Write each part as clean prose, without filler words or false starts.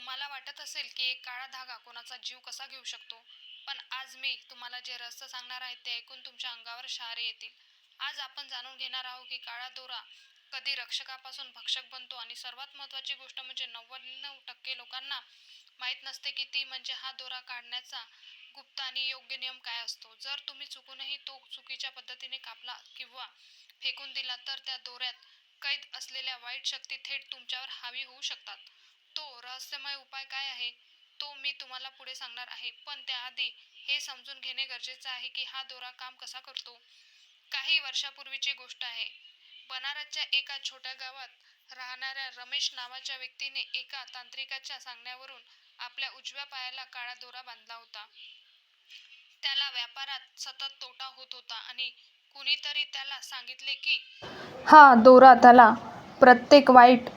तुम्हाला वाटत असेल की एक काळा धागा कोणाचा जीव कसा घेऊ शकतो, पण आज मी तुम्हाला जे रहस्य सांगणार आहे ते ऐकून तुमच्या अंगावर शहारे येतील. आज आपण जाणून घेणार आहोत की काळा दोरा कधी रक्षकापासून भक्षक बनतो आणि सर्वात महत्त्वाची गोष्ट म्हणजे 99% लोकांना माहीत नसते की ती म्हणजे हा दोरा काढण्याचा गुप्त आणि योग्य नियम काय असतो. जर तुम्ही चुकूनही तो चुकीच्या पद्धतीने कापला किंवा फेकून दिला तर त्या दोऱ्यात कैद असलेल्या वाईट शक्ती थेट तुमच्यावर हावी होऊ शकतात. तो रहस्यमय उपाय काय आहे तो मी तुम्हाला पुढे सांगणार आहे, पण त्याआधी हे समजून घेणे गरजेचे आहे की हा दोरा काम कसा करतो. काही वर्षापूर्वीची गोष्ट आहे. बनारसच्या एका छोट्या गावात राहणाऱ्या रमेश नावाच्या व्यक्तीने एका तांत्रिकाच्या सांगण्यावरून आपल्या उजव्या पायाला काळा दोरा बांधला होता. त्याला व्यापारात सतत तोटा होत होता आणि कुणीतरी त्याला सांगितले की हा दोरा त्याला प्रत्येक वाईट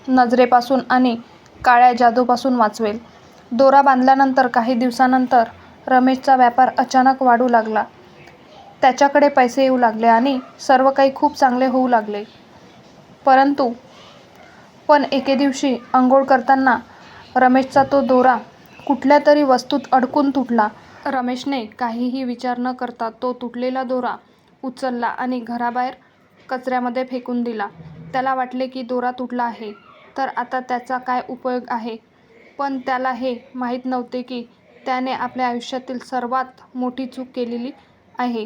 नजरेपासून आणि काळ्या जादूपासून वाचवेल. दोरा बांधल्यानंतर काही दिवसांनंतर रमेशचा व्यापार अचानक वाढू लागला. त्याच्याकडे पैसे येऊ लागले आणि सर्व काही खूप चांगले होऊ लागले. पण एके दिवशी अंघोळ करताना रमेशचा तो दोरा कुठल्या तरी वस्तूत अडकून तुटला. रमेशने काहीही विचार न करता तो तुटलेला दोरा उचलला आणि घराबाहेर कचऱ्यामध्ये फेकून दिला. त्याला वाटले की दोरा तुटला आहे तर आता त्याचा काय उपयोग आहे, पण त्याला हे माहीत नव्हते की त्याने आपल्या आयुष्यातील सर्वात मोठी चूक केलेली आहे.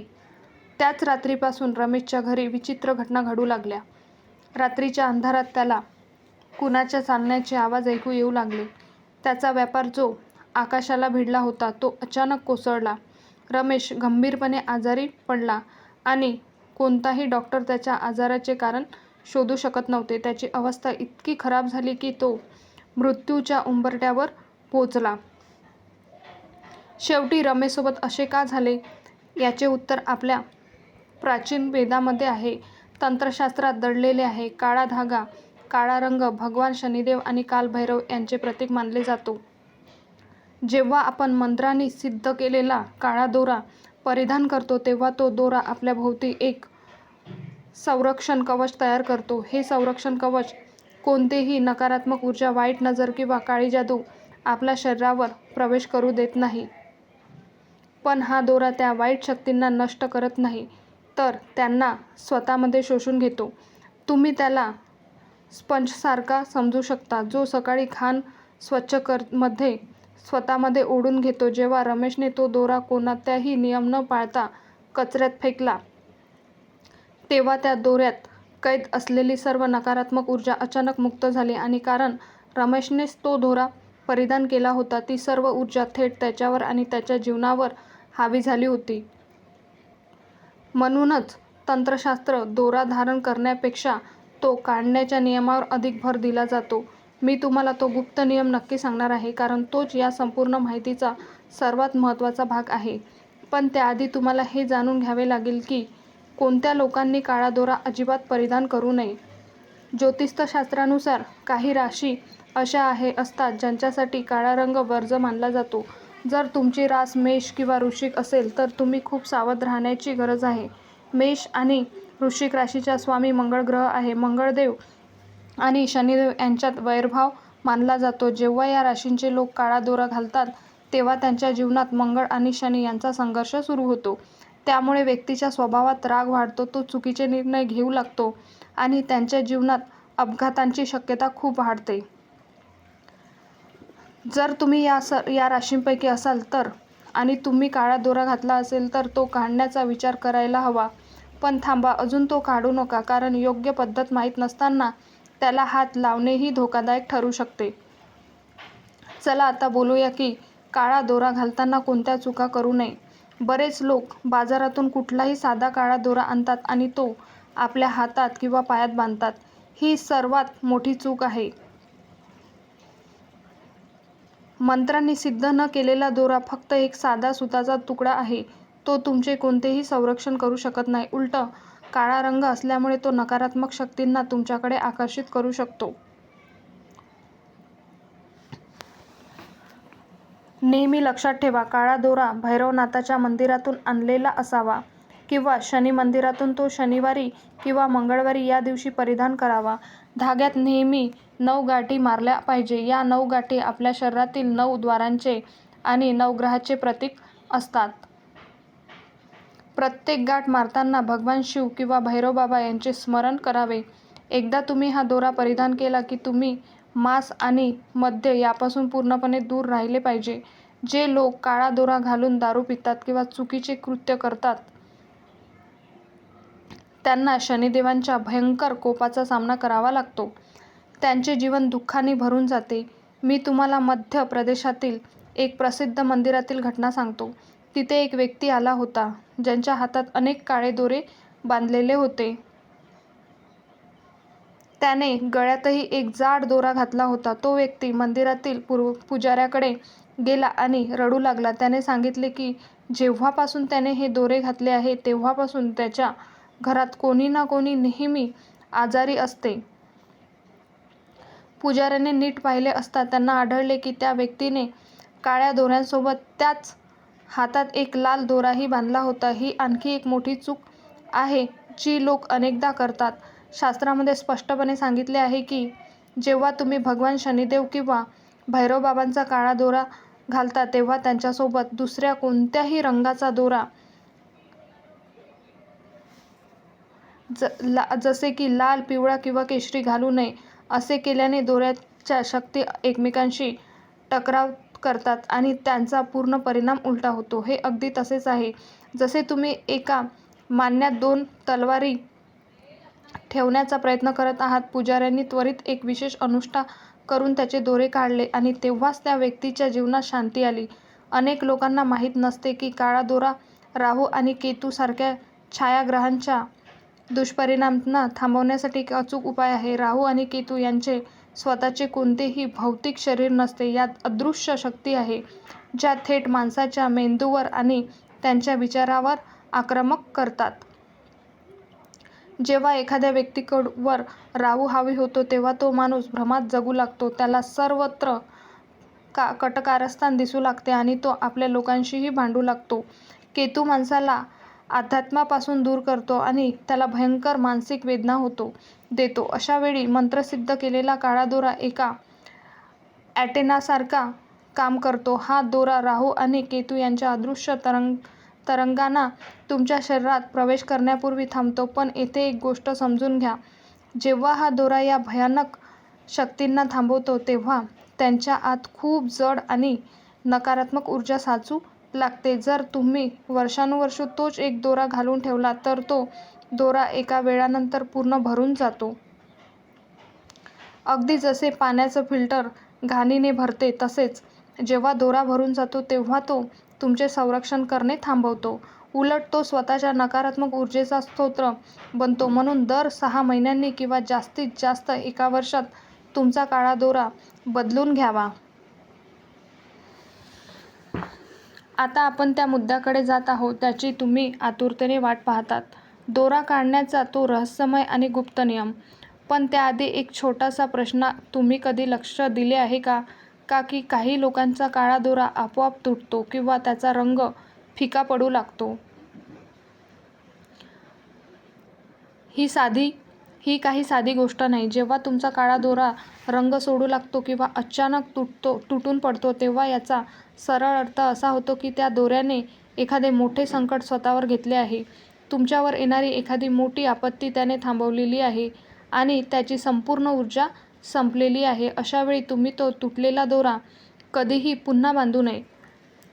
त्याच रात्रीपासून रमेशच्या घरी विचित्र घटना घडू लागल्या. रात्रीच्या अंधारात त्याला कुणाच्या चालण्याचे आवाज ऐकू येऊ लागले. त्याचा व्यापार जो आकाशाला भिडला होता तो अचानक कोसळला. रमेश गंभीरपणे आजारी पडला आणि कोणताही डॉक्टर त्याच्या आजाराचे कारण शोधू शकत नव्हते. त्याची अवस्था इतकी खराब झाली की तो मृत्यूच्या उंबरठ्यावर पोहोचला. शेवटी रमेशसोबत असे का झाले याचे उत्तर आपल्या प्राचीन वेदांमध्ये आहे. तंत्रशास्त्रात दडलेले आहे. काळा धागा, काळा रंग भगवान शनिदेव आणि कालभैरव यांचे प्रतीक मानले जातो. जेव्हा आपण मंत्रांनी सिद्ध केलेला काळा दोरा परिधान करतो तेव्हा तो दोरा आपल्या भोवती एक संरक्षण कवच तयार करतो. हे संरक्षण कवच कोणतेही नकारात्मक ऊर्जा, वाईट नजर किंवा काळी जादू आपल्या शरीरावर प्रवेश करू देत नाही. पण हा दोरा त्या वाईट शक्तींना नष्ट करत नाही, तर त्यांना स्वतःमध्ये शोषून घेतो. तुम्ही त्याला स्पंजसारखा समजू शकता, जो सकाळी घाण स्वच्छ मध्ये स्वतःमध्ये ओढून घेतो. जेव्हा रमेशने तो दोरा कोणताही नियम न पाळता कचऱ्यात फेकला, तेव्हा त्या दोऱ्यात कैद असलेली सर्व नकारात्मक ऊर्जा अचानक मुक्त झाली आणि कारण रमेशनेच तो दोरा परिधान केला होता, ती सर्व ऊर्जा थेट त्याच्यावर आणि त्याच्या जीवनावर हावी झाली होती. म्हणूनच तंत्रशास्त्र दोरा धारण करण्यापेक्षा तो काढण्याच्या नियमावर अधिक भर दिला जातो. मी तुम्हाला तो गुप्त नियम नक्की सांगणार आहे, कारण तोच या संपूर्ण माहितीचा सर्वात महत्त्वाचा भाग आहे. पण त्याआधी तुम्हाला हे जाणून घ्यावे लागेल की कोणत्या लोकांनी काळा दोरा अजिबात परिधान करू नये. ज्योतिषशास्त्रानुसार काही राशी अशा असतात ज्यांच्यासाठी काळा रंग वर्ज्य मानला जातो. जर तुमची रास मेष किंवा वृश्चिक असेल तर तुम्ही खूप सावध राहण्याची गरज आहे. मेष आणि वृश्चिक राशीचा स्वामी मंगळ ग्रह आहे. मंगळदेव आणि शनिदेव यांच्यात वैरभाव मानला जातो. जेव्हा या राशींचे लोक काळा दोरा घालतात तेव्हा त्यांच्या जीवनात मंगळ आणि शनी यांचा संघर्ष सुरू होतो. त्यामुळे व्यक्तीच्या स्वभावात राग वाढतो, तो चुकीचे निर्णय घेऊ लागतो आणि त्यांच्या जीवनात अपघातांची शक्यता खूप वाढते. जर तुम्ही या राशींपैकी असाल तर आणि तुम्ही काळा दोरा घातला असेल तर तो काढण्याचा विचार करायला हवा. पण थांबा, अजून तो काढू नका, कारण योग्य पद्धत माहीत नसताना त्याला हात लावणेही धोकादायक ठरू शकते. चला आता बोलूया की काळा दोरा घालताना कोणत्या चुका करू नये. बरेच लोक बाजारातून कुठलाही साधा काळा दोरा आणतात आणि तो आपल्या हातात किंवा पायात बांधतात. ही सर्वात मोठी चूक आहे. मंत्रांनी सिद्ध न केलेला दोरा फक्त एक साधा सुताचा तुकडा आहे. तो तुमचे कोणतेही संरक्षण करू शकत नाही. उलट काळा रंग असल्यामुळे तो नकारात्मक शक्तींना तुमच्याकडे आकर्षित करू शकतो. नेहमी लक्षात ठेवा, काळा दोरा भैरवनाथाच्या मंदिरातून आणलेला असावा किंवा शनी मंदिरातून. तो शनिवारी किंवा मंगळवारी या दिवशी परिधान करावा. धाग्यात नेहमी 9 गाठी मारल्या पाहिजे. या 9 गाठी आपल्या शरीरातील 9 द्वारांचे आणि नवग्रहाचे प्रतीक असतात. प्रत्येक गाठ मारताना भगवान शिव किंवा भैरव बाबा यांचे स्मरण करावे. एकदा तुम्ही हा दोरा परिधान केला की तुम्ही मांस आणि मद्य यापासून पूर्णपणे दूर राहिले पाहिजे. जे लोक काळा दोरा घालून दारू पितात किंवा चुकीचे कृत्य करतात त्यांना शनिदेवांच्या भयंकर कोपाचा सामना करावा लागतो. त्यांचे जीवन दुःखाने भरून जाते. मी तुम्हाला मध्य प्रदेशातील एक प्रसिद्ध मंदिरातील घटना सांगतो. तिथे एक व्यक्ती आला होता ज्यांच्या हातात अनेक काळे दोरे बांधलेले होते. त्याने गळ्यातही एक जाड दोरा घातला होता. तो व्यक्ती मंदिरातील पुजाऱ्याकडे गेला आणि रडू लागला. त्याने सांगितले की जेव्हापासून त्याने हे दोरे घातले आहे तेव्हापासून त्याच्या घरात कोणी ना कोणी नेहमी आजारी असते. पुजाऱ्याने नीट पाहिले असता त्यांना आढळले की त्या व्यक्तीने काळ्या दोऱ्यांसोबत त्याच हातात एक लाल दोराही बांधला होता. ही आणखी एक मोठी चूक आहे जी लोक अनेकदा करतात. शास्त्रामध्ये स्पष्टपणे सांगितले आहे की जेव्हा तुम्ही भगवान शनिदेव किंवा भैरव बाबांचा काळा दोरा घालता तेव्हा त्यांच्यासोबत दुसऱ्या कोणत्याही रंगाचा दोरा जसे की लाल, पिवळा किंवा केशरी घालू नये. असे केल्याने दोऱ्याच्या शक्ती एकमेकांशी टकराव करतात आणि त्यांचा पूर्ण परिणाम उलटा होतो. हे अगदी तसेच आहे जसे तुम्ही एका मान्यात 2 तलवारी ठेवण्याचा प्रयत्न करत आहात. पुजाऱ्यांनी त्वरित एक विशेष अनुष्ठा करून त्याचे दोरे काढले आणि तेव्हाच त्या व्यक्तीच्या जीवनात शांती आली. अनेक लोकांना माहीत नसते की काळा दोरा राहू आणि केतू सारख्या छायाग्रहांच्या दुष्परिणामांना थांबवण्यासाठी एक अचूक उपाय आहे. राहू आणि केतू यांचे स्वतःचे कोणतेही भौतिक शरीर नसते. यात अदृश्य शक्ती आहे ज्या थेट माणसाच्या मेंदूवर आणि त्यांच्या विचारांवर आक्रमण करतात. जेव्हा एखाद्या व्यक्तीवर राहू हावी होतो तेव्हा तो माणूस भ्रमात जगू लागतो. त्याला सर्वत्र कटकारस्थान दिसू लागते आणि तो आपल्या लोकांशीही भांडू लागतो. केतू माणसाला अध्यात्मापासून दूर करतो आणि त्याला भयंकर मानसिक वेदना देतो. अशा वेळी मंत्रसिद्ध केलेला काळा दोरा एका अँटेनासारखा काम करतो. हा दोरा राहू आणि केतू यांच्या अदृश्य तरंगांना तुमच्या शरीरात प्रवेश करण्यापूर्वी थांबतो. पण येथे एक गोष्ट समजून घ्या. जेव्हा हा दोरा या भयानक शक्तींना थांबवतो तेव्हा त्यांच्या आत खूप जड आणि नकारात्मक ऊर्जा साचू लागते. जर तुम्ही वर्षानुवर्षे तोच एक दोरा घालून ठेवला तर तो दोरा एका वेळानंतर पूर्ण भरून जातो. अगदी जसे पाण्याचं फिल्टर घाणीने भरते तसेच जेव्हा दोरा भरून जातो तेव्हा तो तुमचे संरक्षण करणे थांबवतो. उलट तो स्वतःच्या नकारात्मक ऊर्जेचा स्रोत बनतो. म्हणून दर 6 महिन्यांनी किंवा जास्तीत जास्त एका वर्षात तुमचा काळा दोरा बदलून घ्यावा. आता आपण त्या मुद्द्याकडे जात आहोत ज्याची तुम्ही आतुरतेने वाट पाहतात. दोरा काढण्याचा तो रहस्यमय आणि गुप्त नियम. पण त्याआधी एक छोटासा प्रश्न. तुम्ही कधी लक्ष दिले आहे का की काही लोकांचा काळा दोरा आपोआप तुटतो किंवा त्याचा रंग फिका पडू लागतो? ही काही साधी गोष्ट नाही. जेव्हा तुमचा काळा दोरा रंग सोडू लागतो किंवा अचानक तुटून पडतो तेव्हा याचा सरळ अर्थ असा होतो की त्या दोऱ्याने एखादे मोठे संकट स्वतःवर घेतले आहे. तुमच्यावर येणारी एखादी मोठी आपत्ती त्याने थांबवलेली आहे आणि त्याची संपूर्ण ऊर्जा संपलेली आहे. अशा वेळी तुम्ही तो तुटलेला दोरा कधीही पुन्हा बांधू नये.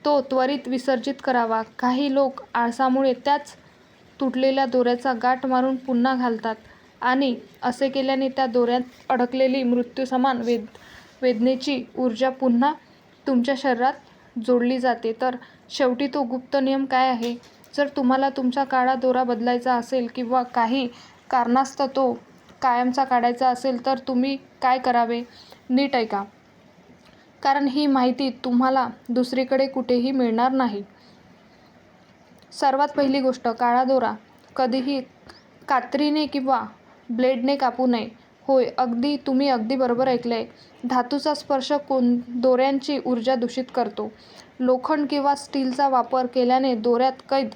तो त्वरित विसर्जित करावा. काही लोक आळसामुळे त्याच तुटलेल्या दोऱ्याचा गाठ मारून पुन्हा घालतात आणि असे केल्याने त्या दोऱ्यात अडकलेली मृत्यूसमान वेदनेची ऊर्जा पुन्हा तुमच्या शरीरात जोडली जाते. तर शेवटी तो गुप्त नियम काय आहे? जर तुम्हाला तुमचा काळा दोरा बदलायचा असेल किंवा काही कारणास्तव तो कायमचा काढायचा असेल तर तुम्ही काय करावे? नीट ऐका, कारण ही माहिती तुम्हाला दुसरीकडे कुठेही मिळणार नाही. सर्वात पहिली गोष्ट, काळा दोरा कधीही कात्रीने किंवा ब्लेडने कापू नये. होय, तुम्ही अगदी बरोबर ऐकलंय. धातूचा स्पर्श दोऱ्यांची ऊर्जा दूषित करतो. लोखंड किंवा स्टीलचा वापर केल्याने दोऱ्यात कैद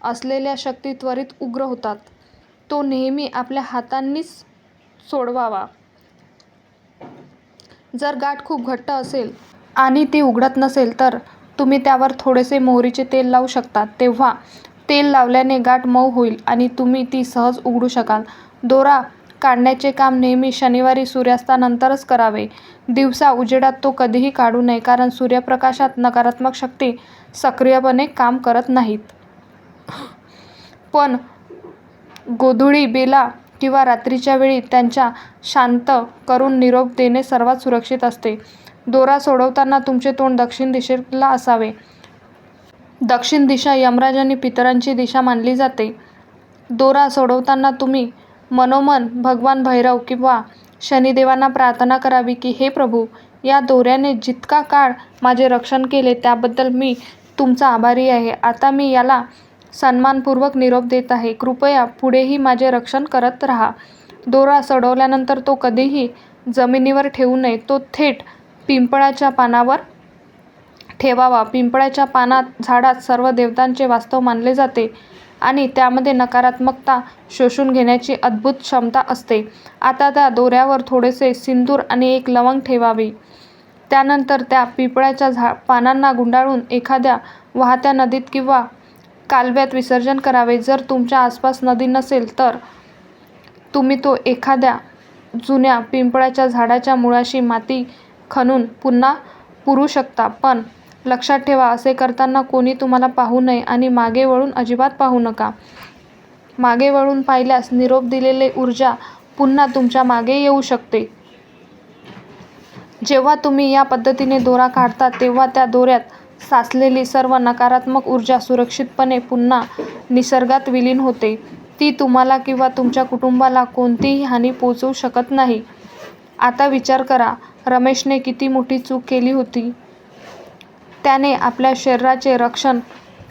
असलेल्या शक्ती त्वरित उग्र होतात. तो नेहमी आपल्या हातांनीच सोडवावा. जर गाठ खूप घट्ट असेल आणि ती उघडत नसेल तर तुम्ही त्यावर थोडेसे मोहरीचे तेल लावू शकता. तेव्हा तेल लावल्याने गाठ मऊ होईल आणि तुम्ही ती सहज उघडू शकाल. दोरा काढण्याचे काम नेहमी शनिवारी सूर्यास्तानंतरच करावे. दिवसा उजेडात तो कधीही काढू नये, कारण सूर्यप्रकाशात नकारात्मक शक्ती सक्रियपणे काम करत नाहीत. पण गोधुळी, बेला किंवा रात्रीच्या वेळी त्यांच्या शांत करून निरोप देणे सर्वात सुरक्षित असते. दोरा सोडवताना तुमचे तोंड दक्षिण दिशेला असावे. दक्षिण दिशा यमराज आणि पितरांची दिशा मानली जाते. दोरा सोडवताना तुम्ही मनोमन भगवान भैरव किंवा शनिदेवांना प्रार्थना करावी की, हे प्रभू, या दोऱ्याने जितका काळ माझे रक्षण केले त्याबद्दल मी तुमचा आभारी आहे. आता मी याला सन्मानपूर्वक निरोप देत आहे. कृपया पुढेही माझे रक्षण करत राहा. दोरा सोडवल्यानंतर तो कधीही जमिनीवर ठेवू नये. तो थेट पिंपळाच्या पानावर ठेवावा. पिंपळाच्या झाडात सर्व देवतांचे वास्तव मानले जाते आणि त्यामध्ये नकारात्मकता शोषून घेण्याची अद्भुत क्षमता असते. आता त्या दोऱ्यावर थोडेसे सिंदूर आणि एक लवंग ठेवावी. त्यानंतर त्या पिंपळाच्या पानांना गुंडाळून एखाद्या वाहत्या नदीत किंवा कालव्यात विसर्जन करावे. जर तुमच्या आसपास नदी नसेल तर तुम्ही तो एखाद्या जुन्या पिंपळाच्या झाडाच्या मुळाशी माती खणून पुन्हा पुरू शकता. पण लक्षात ठेवा, असे करताना कोणी तुम्हाला पाहू नये आणि मागे वळून अजिबात पाहू नका. मागे वळून पाहिल्यास निरोप दिलेली ऊर्जा पुन्हा तुमच्या मागे येऊ शकते. जेव्हा तुम्ही या पद्धतीने दोरा काढता तेव्हा त्या दोऱ्यात साचलेली सर्व नकारात्मक ऊर्जा सुरक्षितपणे पुन्हा निसर्गात विलीन होते. ती तुम्हाला किंवा तुमच्या कुटुंबाला कोणतीही हानी पोहोचवू शकत नाही. आता विचार करा, रमेशने किती मोठी चूक केली होती. त्याने आपल्या शरीराचे रक्षण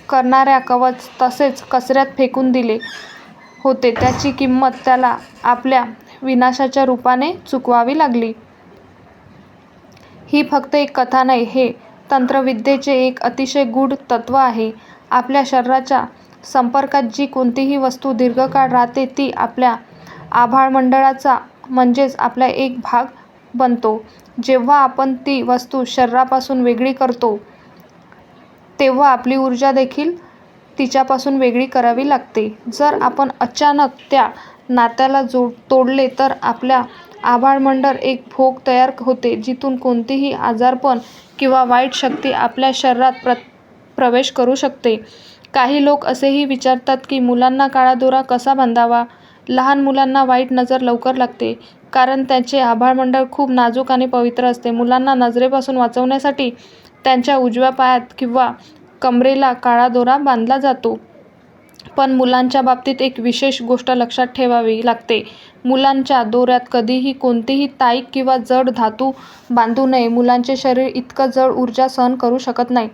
करणाऱ्या कवच तसेच कचऱ्यात फेकून दिले होते. त्याची किंमत त्याला आपल्या विनाशाच्या रूपाने चुकवावी लागली. ही फक्त एक कथा नाही, हे तंत्रविद्येचे एक अतिशय गूढ तत्त्व आहे. आपल्या शरीराच्या संपर्कात जी कोणतीही वस्तू दीर्घकाळ राहते ती आपल्या आभाळमंडळाचा म्हणजेच आपला एक भाग बनतो. जेव्हा आपण ती वस्तू शरीरापासून वेगळी करतो तेव्हा आपली ऊर्जा देखील तिच्यापासून वेगळी करावी लागते. जर आपण अचानक त्या नात्याला तोडले तर आपल्या आभाळमंडळ एक भोग तयार होते जिथून कोणतीही आजारपण किंवा वाईट शक्ती आपल्या शरीरात प्रवेश करू शकते. काही लोक असेही विचारतात की मुलांना काळा दोरा कसा बांधावा. लहान मुलांना वाईट नजर लवकर लागते कारण त्यांचे आभाळमंडळ खूप नाजूक आणि पवित्र असते. मुलांना नजरेपासून वाचवण्यासाठी त्यांच्या उजव्या पायात किंवा कमरेला काळा दोरा बांधला जातो. पण मुलांच्या बाबतीत एक विशेष गोष्ट लक्षात ठेवावी लागते. मुलांच्या दोऱ्यात कधीही कोणतीही ताईक किंवा जड धातू बांधू नये. मुलांचे शरीर इतकं जड ऊर्जा सहन करू शकत नाही.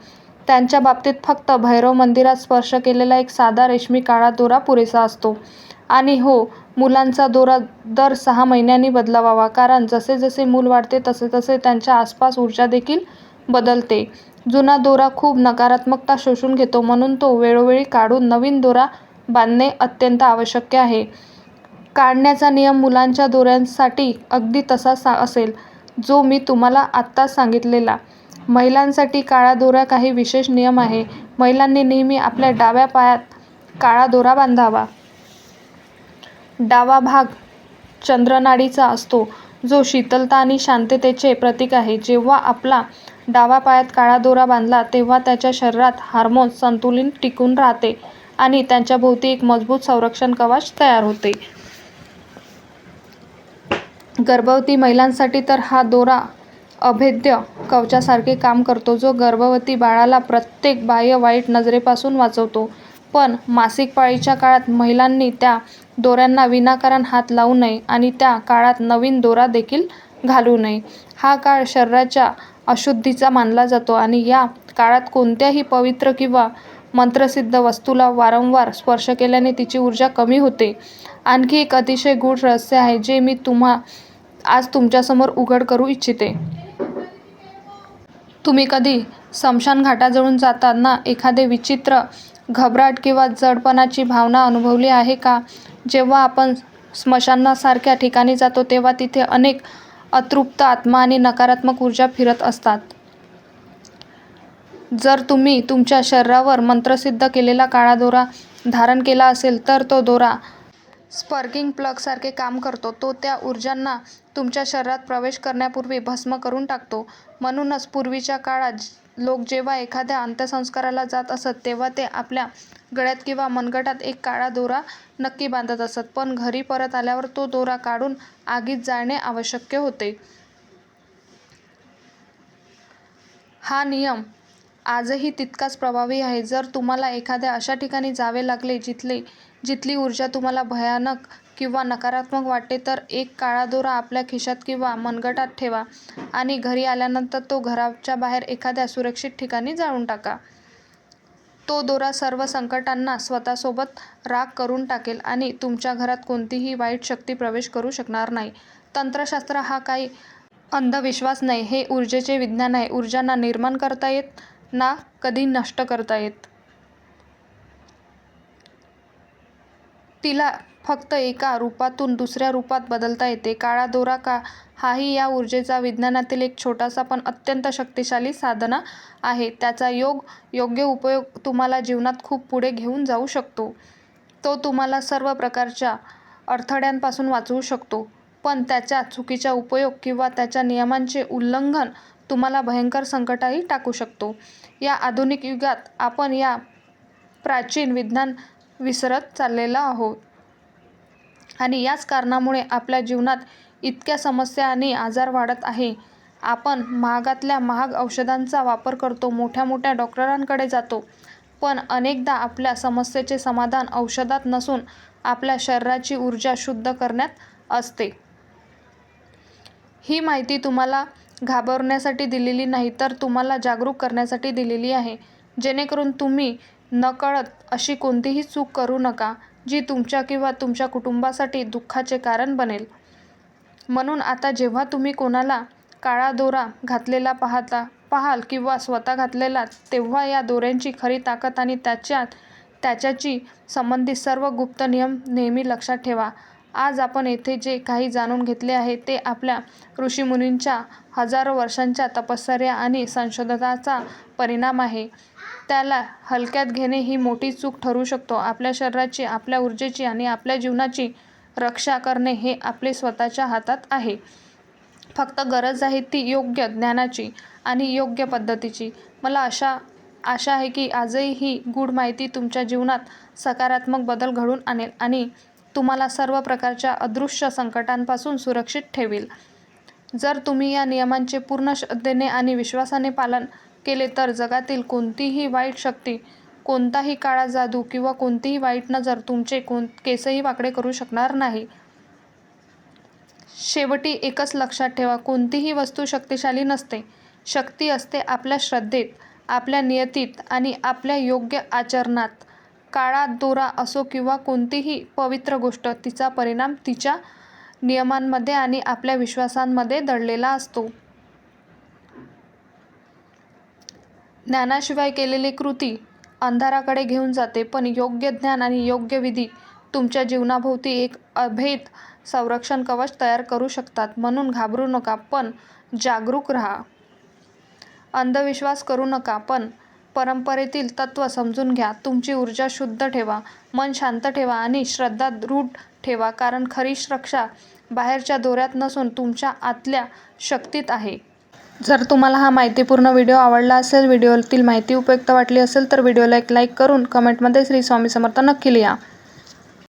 त्यांच्या बाबतीत फक्त भैरव मंदिरात स्पर्श केलेला एक साधा रेशमी काळा दोरा पुरेसा असतो. आणि हो, मुलांचा दोरा दर 6 महिन्यांनी बदलावा, कारण जसे जसे मूल वाढते तसे तसे त्यांच्या आसपास ऊर्जा देखील बदलते. जुना दोरा खूप नकारात्मकता शोषून घेतो, म्हणून तो वेळोवेळी काढून नवीन दोरा बांधणे अत्यंत आवश्यक आहे. काढण्याचा नियम मुलांच्या दोऱ्यांसाठी अगदी तसा असेल जो मी तुम्हाला आत्ताच सांगितलेला. महिलांसाठी काळा दोरा काही विशेष नियम आहे. महिलांनी नेहमी आपल्या डाव्या पायात काळा दोरा बांधावा. डावा भाग चंद्रनाडीचा असतो, जो शीतलता आणि शांततेचे प्रतीक आहे. जेव्हा आपला डावा पायात काळा दोरा बांधला तेव्हा त्याच्या शरीरात हार्मोन्स संतुलन टिकून राहते आणि त्यांच्याभोवती एक मजबूत संरक्षण कवच तयार होते. गर्भवती महिलांसाठी तर हा दोरा अभेद्य कवचासारखे काम करतो, जो गर्भवती बाळाला प्रत्येक बाह्य वाईट नजरेपासून वाचवतो. पण मासिक पाळीच्या काळात महिलांनी त्या दोऱ्यांना विनाकारण हात लावू नये आणि त्या काळात नवीन दोरा देखील घालू नये. हा काळ शरीराच्या अशुद्धीचा मानला जातो आणि या काळात कोणत्याही पवित्र किंवा मंत्रसिद्ध वस्तूला वारंवार स्पर्श केल्याने तिची ऊर्जा कमी होते. आणखी एक अतिशय गूढ रहस्य आहे जे मी आज तुमच्यासमोर उघड करू इच्छिते. तुम्ही कधी स्मशान घाटाजवळून जाताना एखादे विचित्र घबराट किंवा जडपणाची भावना अनुभवली आहे का? जेव्हा आपण स्मशानासारख्या ठिकाणी जातो तेव्हा तिथे अनेक अतृप्त आत्मा आणि नकारात्मक ऊर्जा फिरत असतात. जर तुम्ही तुमच्या शरीरावर मंत्रसिद्ध केलेला काळा दोरा धारण केला असेल तर तो दोरा स्पर्किंग प्लगसारखे काम करतो. तो त्या ऊर्जांना तुमच्या शरीरात प्रवेश करण्यापूर्वी भस्म करून टाकतो. म्हणूनच पूर्वीच्या काळात लोक जेव्हा एखाद्या अंत्यसंस्काराला जात असत तेव्हा ते आपल्या गळ्यात किंवा मनगटात एक काळा दोरा नक्की बांधत असत. पण घरी परत आल्यावर तो दोरा काढून आगीत जाळणे आवश्यक होते. हा नियम आजही तितकाच प्रभावी आहे. जर तुम्हाला एखाद्या अशा ठिकाणी जावे लागले जिथली ऊर्जा तुम्हाला भयानक किंवा नकारात्मक वाटते तर एक काळा दोरा आपल्या खिशात किंवा मनगटात ठेवा आणि घरी आल्यानंतर तो घराच्या बाहेर एखाद्या सुरक्षित ठिकाणी जाळून टाका. तो दोरा सर्व संकटांना स्वतःसोबत राख करून टाकेल आणि तुमच्या घरात कोणतीही वाईट शक्ती प्रवेश करू शकणार नाही. तंत्रशास्त्र हा काही अंधविश्वास नाही, हे ऊर्जेचे विज्ञान आहे. ऊर्जा ना निर्माण करता येत ना कधी नष्ट करता येत. तिला फक्त एका रूपातून दुसऱ्या रूपात बदलता येते. काळा दोरा हाही या ऊर्जेचा विज्ञानातील एक छोटासा पण अत्यंत शक्तिशाली साधना आहे. त्याचा योग्य उपयोग तुम्हाला जीवनात खूप पुढे घेऊन जाऊ शकतो. तो तुम्हाला सर्व प्रकारच्या अडथळ्यांपासून वाचवू शकतो. पण त्याचा चुकीचा उपयोग किंवा त्याच्या नियमांचे उल्लंघन तुम्हाला भयंकर संकटातही टाकू शकतो. या आधुनिक युगात आपण या प्राचीन विज्ञान विसरत चाललेलो आहोत आणि याच कारणामुळे आपल्या जीवनात इतक्या समस्या आणि आजार वाढत आहे. आपण महागातल्या महाग औषधांचा वापर करतो, मोठ्या मोठ्या डॉक्टरांकडे जातो, पण अनेकदा आपल्या समस्येचे समाधान औषधात नसून आपल्या शरीराची ऊर्जा शुद्ध करण्यात असते. ही माहिती तुम्हाला घाबरवण्यासाठी दिलेली नाही तर तुम्हाला जागरूक करण्यासाठी दिलेली आहे, जेणेकरून तुम्ही नकळत अशी कोणतीही चूक करू नका जी तुमच्या किंवा तुमच्या कुटुंबासाठी दुःखाचे कारण बनेल. म्हणून आता जेव्हा तुम्ही कोणाला काळा दोरा घातलेला पाहाल किंवा स्वतः घातलेला, तेव्हा या दोऱ्याची खरी ताकद आणि त्याच्याशी संबंधित सर्व गुप्त नियम नेहमी लक्षात ठेवा. आज आपण येथे जे काही जाणून घेतले आहे ते आपल्या ऋषीमुनींच्या हजारो वर्षांच्या तपश्चर्या आणि संशोधनाचा परिणाम आहे. त्याला हलक्यात घेणे ही मोठी चूक ठरू शकतो. आपल्या शरीराची, आपल्या ऊर्जेची आणि आपल्या जीवनाची रक्षा करणे हे आपल्या स्वतःच्या हातात आहे. फक्त गरज आहे ती योग्य ज्ञानाची आणि योग्य पद्धतीची. मला आशा आहे की आजही ही गूढ माहिती तुमच्या जीवनात सकारात्मक बदल घडवून आणेल आणि तुम्हाला सर्व प्रकारच्या अदृश्य संकटांपासून सुरक्षित ठेवेल. जर तुम्ही या नियमांचे पूर्ण श्रद्धेने आणि विश्वासाने पालन केले तर जगातील कोणतीही वाईट शक्ती, कोणताही काळा जादू किंवा कोणतीही वाईट नजर तुमचे केसही वाकडे करू शकणार नाही. शेवटी एकच लक्षात ठेवा, कोणतीही वस्तू शक्तिशाली नसते. शक्ती असते आपल्या श्रद्धेत, आपल्या नियतीत आणि आपल्या योग्य आचरणात. काळा दोरा असो किंवा कोणतीही पवित्र गोष्ट, तिचा परिणाम तिच्या नियमांमध्ये आणि आपल्या विश्वासांमध्ये दडलेला असतो. ज्ञानाशिवाय केलेली कृती अंधाराकडे घेऊन जाते, पण योग्य ज्ञान आणि योग्य विधी तुमच्या जीवनाभोवती एक अभेद संरक्षण कवच तयार करू शकतात. म्हणून घाबरू नका, पण जागरूक राहा. अंधविश्वास करू नका, पण परंपरेतील तत्त्व समजून घ्या. तुमची ऊर्जा शुद्ध ठेवा, मन शांत ठेवा आणि श्रद्धा दृढ ठेवा, कारण खरी रक्षा बाहेरच्या दोऱ्यात नसून तुमच्या आतल्या शक्तीत आहे. जर तुम्हाला हा माहितीपूर्ण व्हिडिओ आवडला असेल, व्हिडिओतील माहिती उपयुक्त वाटली असेल तर व्हिडिओला एक लाईक करून कमेंटमध्ये श्री स्वामी समर्थ नक्की लिहा.